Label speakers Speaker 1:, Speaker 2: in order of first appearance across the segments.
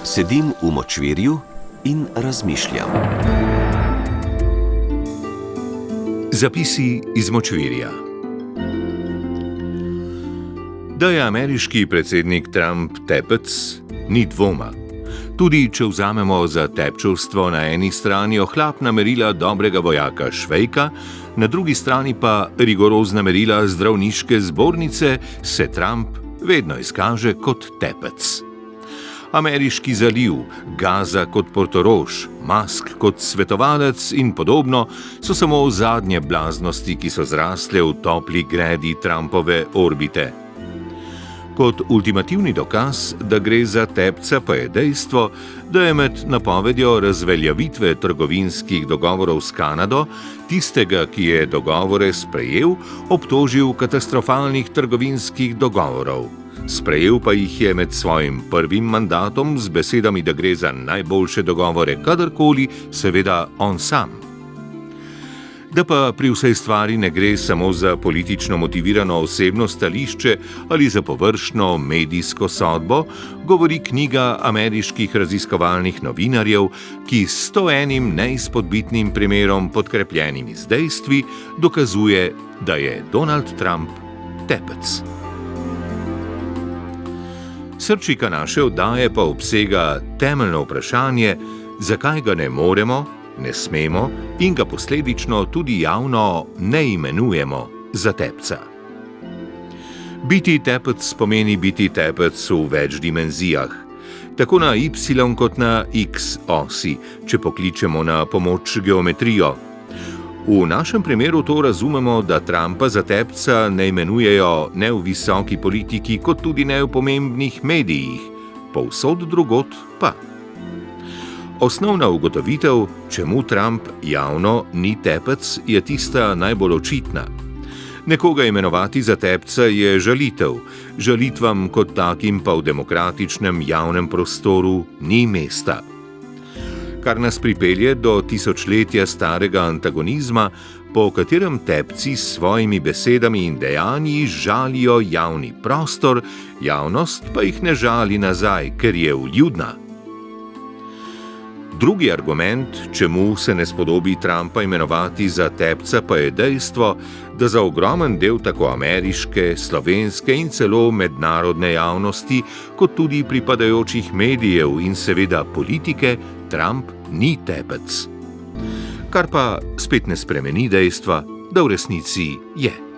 Speaker 1: Sedim v močvirju in razmišljam.
Speaker 2: Zapisi iz močvirja. Da je ameriški predsednik Trump tepec, ni dvoma. Tudi če vzamemo za tepčevstvo na eni strani ohlapna merila dobrega vojaka Švejka, na drugi strani pa rigorozna merila zdravniške zbornice, se Trump vedno izkaže kot tepec. Ameriški zaliv, Gaza kot Portorož, Musk kot svetovalec in podobno so samo zadnje blaznosti, ki so zrasle v topli gredi Trumpove orbite. Kot ultimativni dokaz, da gre za tepca, pa je dejstvo, da je med napovedjo razveljavitve trgovinskih dogovorov s Kanado tistega, ki je dogovore sprejel, obtožil katastrofalnih trgovinskih dogovorov. Sprejel pa jih je med svojim prvim mandatom z besedami, da gre za najboljše dogovore kadarkoli, seveda on sam. Da pa pri vsej stvari ne gre samo za politično motivirano osebno stališče ali za površno medijsko sodbo, govori knjiga ameriških raziskovalnih novinarjev, ki s 101 neizpodbitnim primerom, podkrepljenimi z dejstvi, dokazuje, da je Donald Trump tepec. Srčika naše oddaje pa obsega temeljno vprašanje, zakaj ga ne moremo, ne smemo in ga posledično tudi javno ne imenujemo za tepca. Biti tepec pomeni biti tepec v več dimenzijah, tako na Y kot na X osi, če pokličemo na pomoč geometrijo. V našem primeru to razumemo, da Trumpa za tepca ne imenujejo ne v visoki politiki, kot tudi ne v pomembnih medijih, povsod drugod pa. Osnovna ugotovitev, čemu Trump javno ni tepec, je tista najbolj očitna. Nekoga imenovati za tepca je žalitev, žalitvam kot takim pa v demokratičnem javnem prostoru ni mesta. Kar nas pripelje do tisočletja starega antagonizma, po katerem tepci s svojimi besedami in dejanji žalijo javni prostor, javnost pa jih ne žali nazaj, ker je vljudna. Drugi argument, čemu se ne spodobi Trumpa imenovati za tepca, pa je dejstvo, da za ogromen del tako ameriške, slovenske in celo mednarodne javnosti, kot tudi pripadajočih medijev in seveda politike, Trump ni tepec. Kar pa spet ne spremeni dejstva, da v resnici je.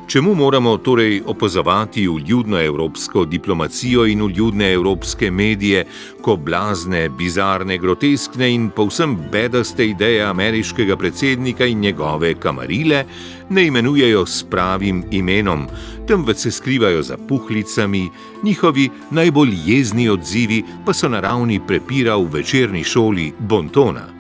Speaker 2: Čemu moramo torej opazovati vljudno evropsko diplomacijo in vljudne evropske medije, ko blazne, bizarne, groteskne in povsem bedaste ideje ameriškega predsednika in njegove kamarile ne imenujejo s pravim imenom, temveč se skrivajo za puhlicami, njihovi najbolj jezni odzivi pa so na ravni prepira v večerni šoli bontona.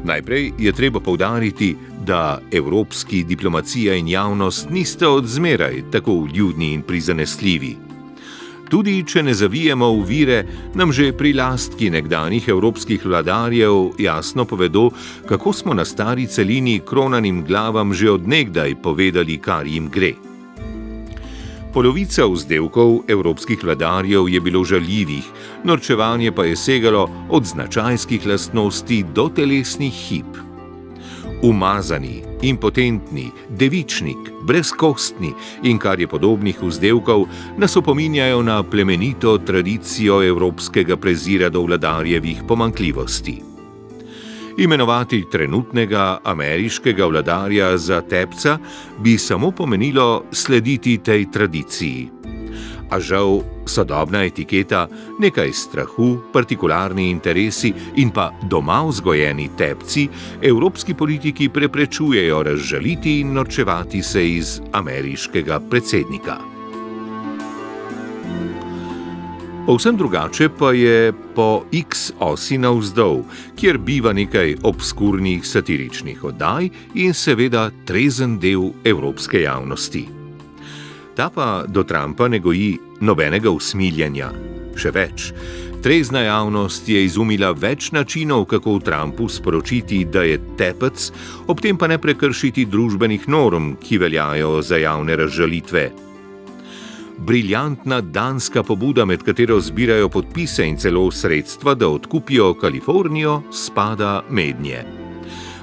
Speaker 2: Najprej je treba poudariti, da evropski diplomacija in javnost nista od zmeraj tako vljudni in prizanesljivi. Tudi če ne zavijemo v vire, nam že prilastki nekdanjih evropskih vladarjev jasno povedo, kako smo na stari celini kronanim glavam že od nekdaj povedali, kar jim gre. Polovica vzdevkov evropskih vladarjev je bilo žaljivih, norčevanje pa je segalo od značajskih lastnosti do telesnih hib. Umazani, impotentni, devičnik, brezkostni in kar je podobnih vzdevkov, nas opominjajo na plemenito tradicijo evropskega prezira do vladarjevih pomanjkljivosti. Imenovati trenutnega ameriškega vladarja za tepca bi samo pomenilo slediti tej tradiciji. A žal sodobna etiketa, nekaj strahu, partikularni interesi in pa doma vzgojeni tepci evropski politiki preprečujejo razžaliti in norčevati se iz ameriškega predsednika. Povsem drugače pa je po X osi navzdol, kjer biva nekaj obskurnih satiričnih oddaj in seveda trezen del evropske javnosti. Ta pa do Trumpa ne goji nobenega usmiljenja. Še več, trezna javnost je izumila več načinov, kako v Trumpu sporočiti, da je tepec, ob tem pa ne prekršiti družbenih norm, ki veljajo za javne razžalitve. briljantna danska pobuda, med katero zbirajo podpise in celo sredstva, da odkupijo Kalifornijo, spada mednje.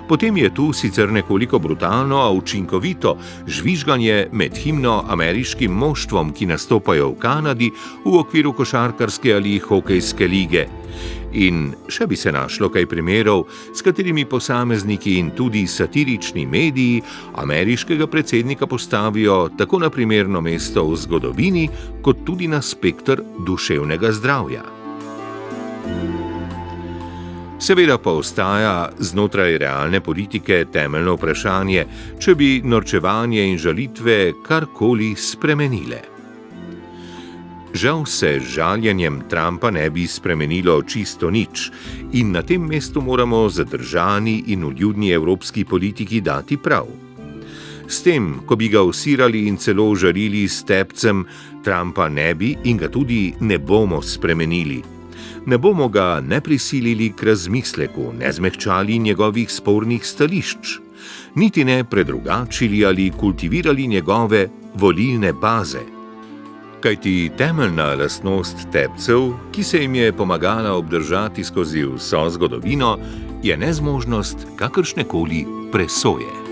Speaker 2: Potem je tu sicer nekoliko brutalno, a učinkovito žvižganje med himno ameriškim moštvom, ki nastopajo v Kanadi v okviru košarkarske ali hokejske lige. In še bi se našlo kaj primerov, s katerimi posamezniki in tudi satirični mediji ameriškega predsednika postavijo tako na primerno mesto v zgodovini, kot tudi na spekter duševnega zdravja. Seveda pa ostaja znotraj realne politike temeljno vprašanje, če bi norčevanje in žalitve karkoli spremenile. Žal se z žaljenjem Trumpa ne bi spremenilo čisto nič in na tem mestu moramo zadržani in vljudni evropski politiki dati prav. S tem, ko bi ga usirali in celo žalili s tepcem, Trumpa ne bi in ga tudi ne bomo spremenili. Ne bomo ga ne prisilili k razmisleku, ne zmehčali njegovih spornih stališč, niti ne predrugačili ali kultivirali njegove volilne baze. Kajti temeljna lastnost tepcev, ki se jim je pomagala obdržati skozi vso zgodovino, je nezmožnost kakršnekoli presoje.